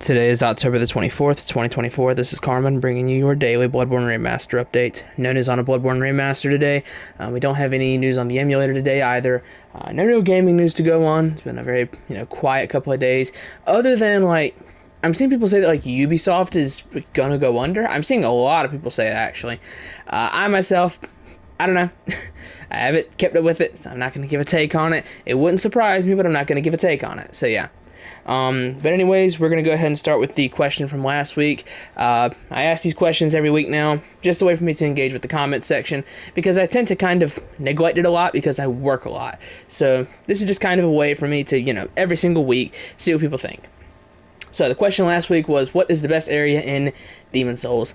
Today is October the 24th, 2024. This is Carmen bringing you your daily Bloodborne Remaster update. No news on a Bloodborne Remaster today. We don't have any news on the emulator today either. No real gaming news to go on. It's been a very, quiet couple of days. Other than, I'm seeing people say that, Ubisoft is gonna go under. I'm seeing a lot of people say that, actually. I myself, I don't know. I haven't kept up with it, so I'm not gonna give a take on it. It wouldn't surprise me, but I'm not gonna give a take on it. So, yeah. But anyways, we're going to go ahead and start with the question from last week. I ask these questions every week now, just a way for me to engage with the comment section, because I tend to kind of neglect it a lot because I work a lot. So this is just kind of a way for me to, every single week, see what people think. So the question last week was, what is the best area in Demon's Souls?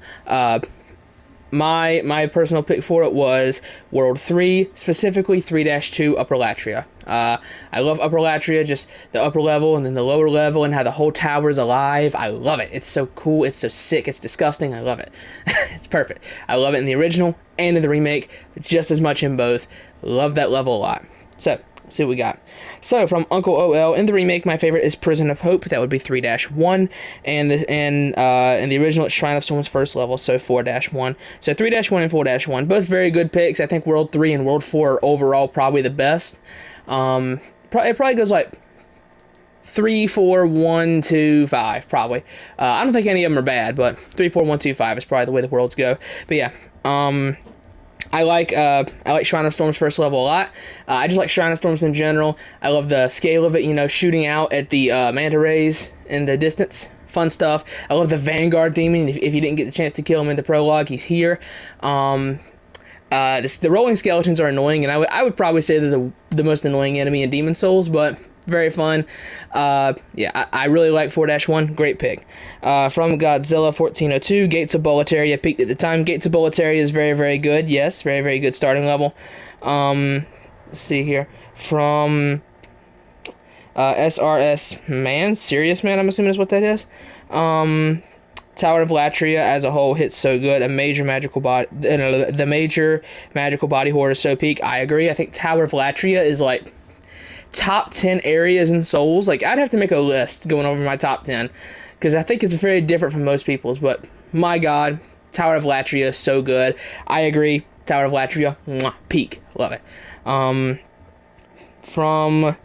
My personal pick for it was World 3, specifically 3-2 Upper Latria. I love Upper Latria, just the upper level and then the lower level and how the whole tower is alive. I love it. It's so cool. It's so sick. It's disgusting. I love it. It's perfect. I love it in the original and in the remake, just as much in both. Love that level a lot. So, let's see what we got. So, from Uncle OL, in the remake, my favorite is Prison of Hope. That would be 3-1. And in the original, it's Shrine of Storm's first level, so 4-1. So, 3-1 and 4-1. Both very good picks. I think World 3 and World 4 are overall probably the best. It probably goes 3, 4, 1, 2, 5, probably. I don't think any of them are bad, but 3, 4, 1, 2, 5 is probably the way the worlds go. But yeah, I like Shrine of Storm's first level a lot. I just like Shrine of Storms in general. I love the scale of it, shooting out at the manta rays in the distance. Fun stuff. I love the Vanguard Demon. If you didn't get the chance to kill him in the prologue, he's here. The rolling skeletons are annoying, and I would probably say they're the most annoying enemy in Demon's Souls, but very fun. I really like 4-1. Great pick. From Godzilla 1402, Gates of Boletaria peaked at the time. Gates of Boletaria is very, very good. Yes, very, very good starting level. Let's see here. From SRS Man, Serious Man, I'm assuming is what that is. Tower of Latria as a whole hits so good. The major magical body horror is so peak. I agree. I think Tower of Latria is top 10 areas in Souls. I'd have to make a list going over my top 10 because I think it's very different from most people's. But my God, Tower of Latria is so good. I agree. Tower of Latria, peak. Love it. From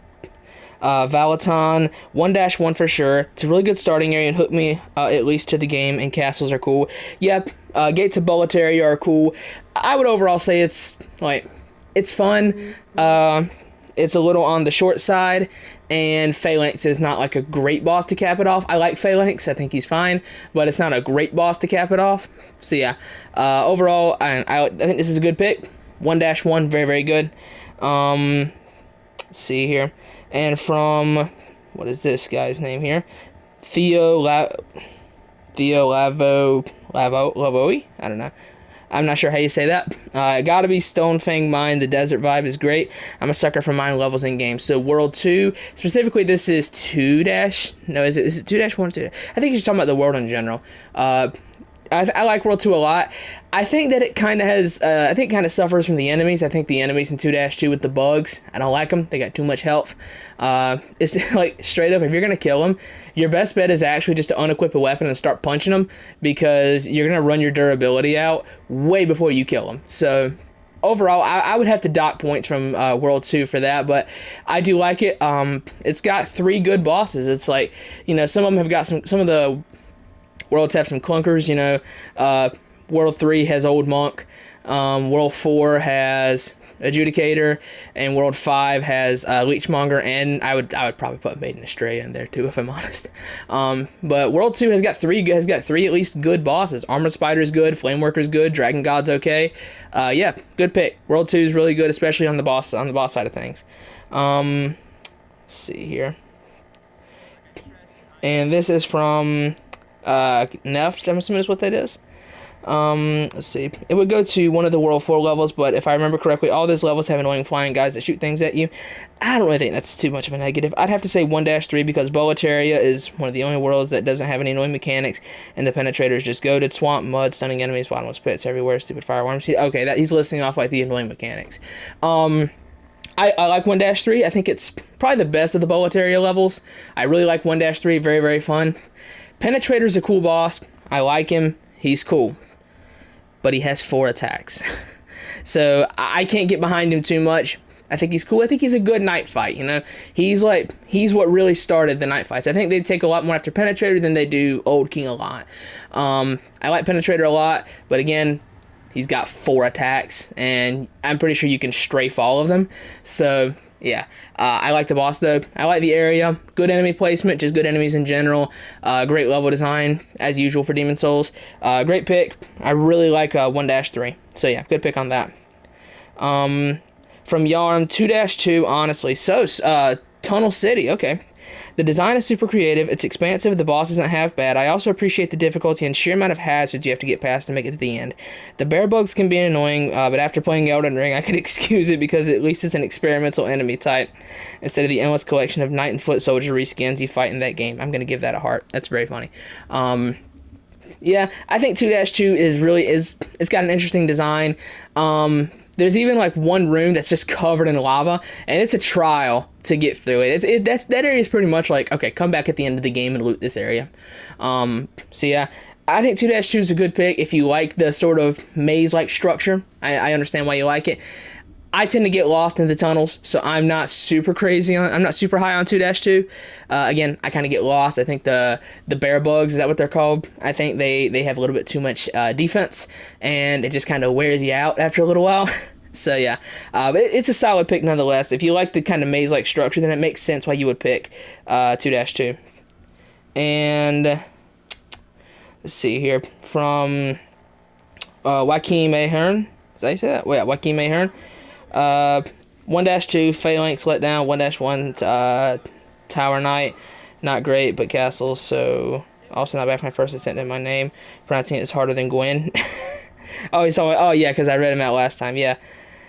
Valaton, 1-1 for sure. It's a really good starting area and hooked me at least to the game, and castles are cool. Yep, Gates of Boletaria are cool. I would overall say it's fun. It's a little on the short side, and Phalanx is not a great boss to cap it off. I like Phalanx. I think he's fine, but it's not a great boss to cap it off. So yeah, overall, I think this is a good pick. 1-1, very, very good. Let's see here. And from, what is this guy's name here? Theo Lavoie? I don't know. I'm not sure how you say that. Gotta be Stonefang Mine. The desert vibe is great. I'm a sucker for mine levels in games. So World 2, specifically this is 2 dash. No, is it 2-1 or 2? I think you're just talking about the world in general. I like World 2 a lot. I think that it kind of has, I think it kind of suffers from the enemies. I think the enemies in 2-2 with the bugs, I don't like them. They got too much health. It's straight up, if you're going to kill them, your best bet is actually just to unequip a weapon and start punching them, because you're going to run your durability out way before you kill them. So overall, I would have to dock points from World 2 for that, but I do like it. It's got 3 good bosses. It's some of them have got some of the worlds have some clunkers, World 3 has Old Monk, World 4 has Adjudicator, and World 5 has Leechmonger, and I would probably put Maiden Astray in there too, if I'm honest. But World 2 has got three at least good bosses. Armored Spider is good, Flameworker's good, Dragon God's okay. Yeah, good pick. World 2 is really good, especially on the boss side of things. Let's see here. And this is from Neft, I'm assuming is what that is. Let's see. It would go to one of the World 4 levels, but if I remember correctly, all those levels have annoying flying guys that shoot things at you. I don't really think that's too much of a negative. I'd have to say 1-3 because Boletaria is one of the only worlds that doesn't have any annoying mechanics, and the penetrators just goaded, swamp, mud, stunning enemies, bottomless pits everywhere, stupid fireworms. Okay, he's listing off the annoying mechanics. I like 1-3. I think it's probably the best of the Boletaria levels. I really like 1-3. Very, very fun. Penetrator's a cool boss. I like him. He's cool. But he has 4 attacks. So I can't get behind him too much. I think he's cool. I think he's a good night fight, you know? He's what really started the night fights. I think they take a lot more after Penetrator than they do Old King a lot. I like Penetrator a lot, but again, he's got 4 attacks, and I'm pretty sure you can strafe all of them. So, yeah. I like the boss, though. I like the area. Good enemy placement, just good enemies in general. Great level design, as usual for Demon Souls. Great pick. I really like 1-3. So, yeah, good pick on that. From Yarm, 2-2, honestly. So, Tunnel City, okay. The design is super creative, it's expansive, the boss isn't half bad. I also appreciate the difficulty and sheer amount of hazards you have to get past to make it to the end. The bear bugs can be annoying, but after playing Elden Ring, I could excuse it because at least it's an experimental enemy type, instead of the endless collection of knight and foot soldier reskins you fight in that game. I'm going to give that a heart. That's very funny. Yeah, I think 2-2 it's got an interesting design. There's even like one room that's just covered in lava, and it's a trial to get through it. That area is pretty much like, okay, come back at the end of the game and loot this area. So yeah, I think 2-2 is a good pick if you like the sort of maze-like structure. I understand why you like it. I tend to get lost in the tunnels, so I'm not super I'm not super high on 2-2. Again, I kind of get lost. I think the bear bugs, is that what they're called? I think they have a little bit too much defense, and it just kind of wears you out after a little while. So yeah, it's a solid pick nonetheless. If you like the kind of maze-like structure, then it makes sense why you would pick 2-2. And let's see here, from Joaquin Mahern. Did I say that? Well, yeah, Joaquin Mahern. 1-2, Phalanx Letdown. 1-1, Tower Knight. Not great, but Castle, so also not bad for my first attempt at my name. Pronouncing it is harder than Gwen. Oh, yeah, because I read him out last time, yeah.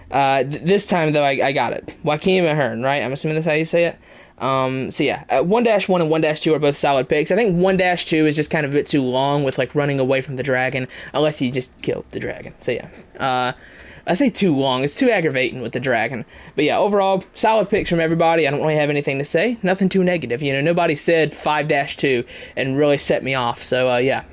This time, though, I got it. Joaquin Mahern, right? I'm assuming that's how you say it. So yeah, 1-1 and 1-2 are both solid picks. I think 1-2 is just kind of a bit too long with like running away from the dragon, unless you just kill the dragon. So yeah, I say too long. It's too aggravating with the dragon. But yeah, overall, solid picks from everybody. I don't really have anything to say. Nothing too negative. You know, nobody said 5-2 and really set me off. So yeah.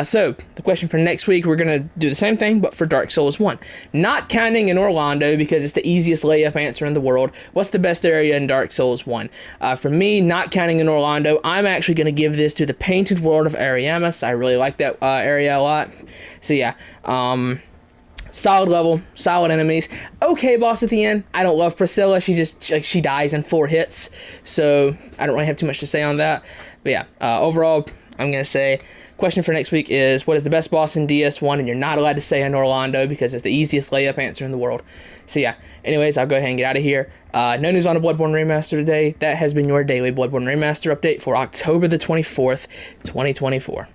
So the question for next week, we're going to do the same thing, but for Dark Souls 1. Not counting in Orlando, because it's the easiest layup answer in the world. What's the best area in Dark Souls 1? For me, not counting in Orlando, I'm actually going to give this to the Painted World of Ariamis. I really like that area a lot. So yeah, solid level, solid enemies. Okay boss at the end. I don't love Priscilla. She dies in 4 hits, so I don't really have too much to say on that. But yeah, overall, I'm going to say, question for next week is, what is the best boss in DS1? And you're not allowed to say in Orlando because it's the easiest layup answer in the world. So yeah, anyways, I'll go ahead and get out of here. No news on the Bloodborne Remaster today. That has been your daily Bloodborne Remaster update for October the 24th, 2024.